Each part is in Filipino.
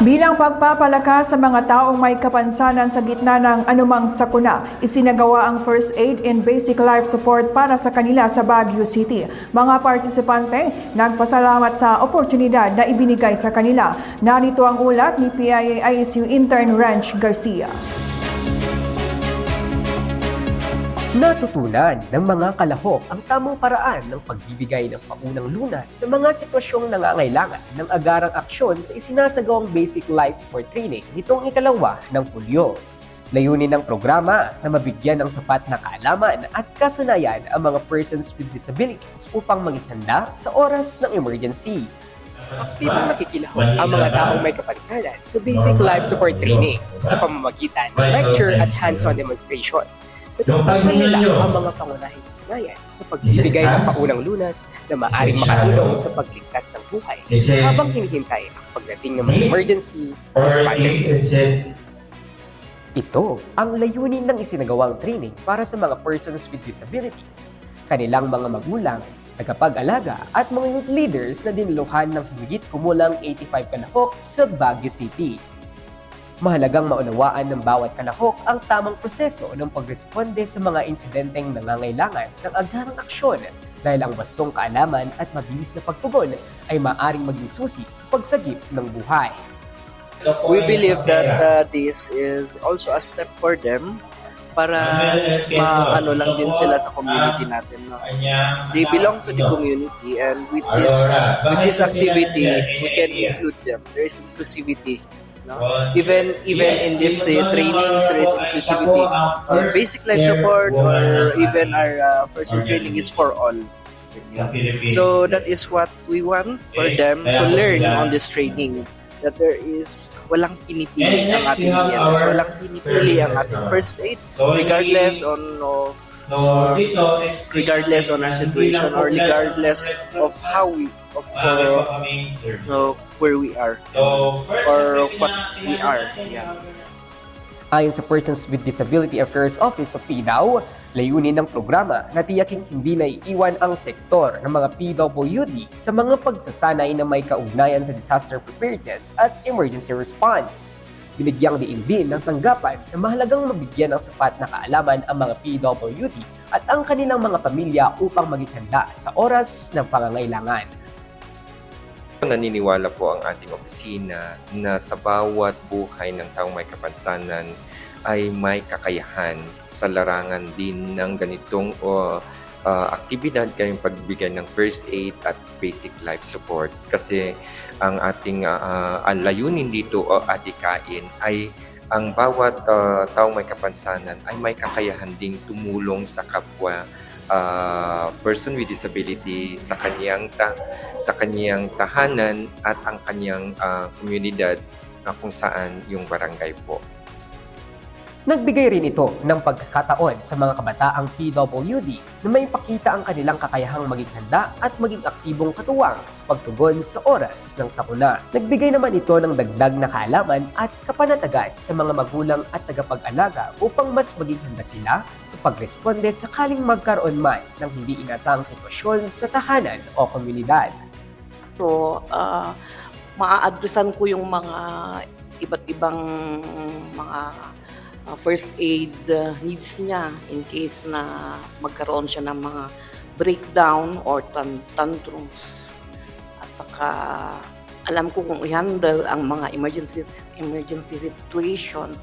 Bilang pagpapalakas sa mga taong may kapansanan sa gitna ng anumang sakuna, isinagawa ang first aid and basic life support para sa kanila sa Baguio City. Mga partisipante nagpasalamat sa oportunidad na ibinigay sa kanila. Narito ang ulat ni PIA-ISU intern Ranch Garcia. Natutunan ng mga kalahok ang tamang paraan ng pagbibigay ng paunang lunas sa mga sitwasyong nangangailangan ng agarang aksyon sa isinasagawang Basic Life Support Training nitong ikalawa ng Hulyo. Layunin ng programa na mabigyan ng sapat na kaalaman at kasanayan ang mga persons with disabilities upang maging handa sa oras ng emergency. Aktibong nakikilahok ang mga taong may kapansanan sa Basic Life Support Training sa pamamagitan ng lecture at hands-on demonstration. Natutunan nila ang mga pangunahing kasanayan sa pagbibigay ng paunang lunas na maaaring makatulong sa pagligtas ng buhay habang hinihintay ang pagdating ng mga emergency responders. Ito ang layunin ng isinagawang training para sa mga persons with disabilities, kanilang mga magulang, tagapag-alaga at mga youth leaders na diniluhan ng higit kumulang 85 kalahok sa Baguio City. Mahalagang maunawaan ng bawat kalahok ang tamang proseso ng pagresponde sa mga insidenteng nangangailangan ng agarang aksyon dahil ang bastong kaalaman at mabilis na pagtugon ay maaaring maging susi sa pagsagip ng buhay. We believe that this is also a step for them para maano lang din sila sa community natin. No? They belong to the community, and with this activity, we can include them. There is inclusivity. No? Even in this trainings, there is inclusivity. Our basic life support or even our first aid training is for all. So that is what we want for them to learn on this training. That there is walang pinipili ang ating DNS, walang pinipili ang ating first aid, regardless on our situation or regardless of how we where we are or what we are. Yeah. Ayon sa Persons with Disability Affairs Office of PDAW, layunin ng programa na tiyaking hindi naiiwan ang sektor ng mga PWD sa mga pagsasanay na may kaugnayan sa disaster preparedness at emergency response. Binigyang diin din ng tanggapan na mahalagang mabigyan ng sapat na kaalaman ang mga PWD at ang kanilang mga pamilya upang maging handa sa oras ng pangangailangan. Naniniwala po ang ating opisina na sa bawat buhay ng taong may kapansanan ay may kakayahan sa larangan din ng ganitong aktibidad kayong pagbigay ng first aid at basic life support. Kasi ang ating layunin dito o adikain ay ang bawat taong may kapansanan ay may kakayahan ding tumulong sa kapwa person with disability sa kanyang tahanan at ang kanyang komunidad kung saan yung barangay po. Nagbigay rin ito ng pagkakataon sa mga kabataang PWD na may pakita ang kanilang kakayahang maging handa at maging aktibong katuwang sa pagtugon sa oras ng sakuna. Nagbigay naman ito ng dagdag na kaalaman at kapanatagan sa mga magulang at tagapag-alaga upang mas maging handa sila sa pagresponde sakaling magkaroon man ng hindi inasahang sitwasyon sa tahanan o komunidad. So, maa-addressan ko yung mga iba't ibang mga first aid needs niya in case na magkaroon siya ng mga breakdown or tantrums. At saka alam ko kung i-handle ang mga emergency situation.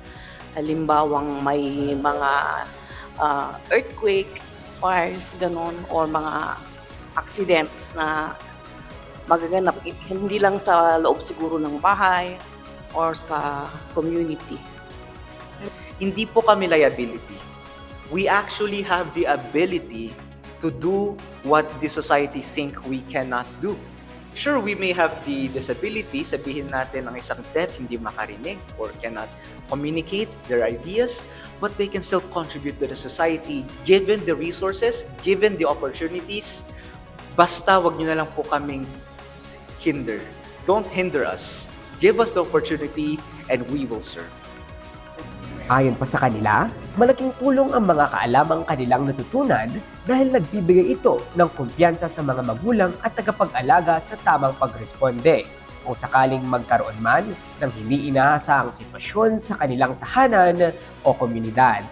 Halimbawang may mga earthquake, fires, ganon, or mga accidents na magaganap hindi lang sa loob siguro ng bahay or sa community. Hindi po kami liability. We actually have the ability to do what the society think we cannot do. Sure, we may have the disability, sabihin natin ang isang deaf hindi makarinig or cannot communicate their ideas, but they can still contribute to the society given the resources, given the opportunities. Basta wag nyo na lang po kaming hinder. Don't hinder us. Give us the opportunity and we will serve. Ayon pa sa kanila, malaking tulong ang mga kaalamang kanilang natutunan dahil nagbibigay ito ng kumpiyansa sa mga magulang at tagapag-alaga sa tamang pagresponde. kung sakaling magkaroon man ng hindi inaasahang sitwasyon sa kanilang tahanan o komunidad.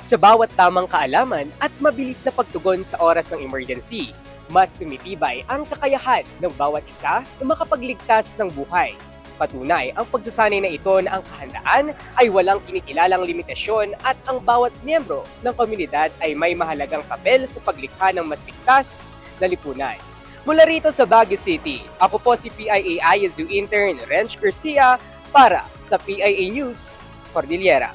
Sa bawat tamang kaalaman at mabilis na pagtugon sa oras ng emergency, mas tumitibay ang kakayahan ng bawat isa na makapagligtas ng buhay. Patunay, ang pagsasanay na ito na ang kahandaan ay walang kinikilalang limitasyon at ang bawat miyembro ng komunidad ay may mahalagang papel sa paglikha ng mas ligtas na lipunan. Mula rito sa Baguio City, ako po si PIA ISU intern Rench Garcia para sa PIA News, Cordillera.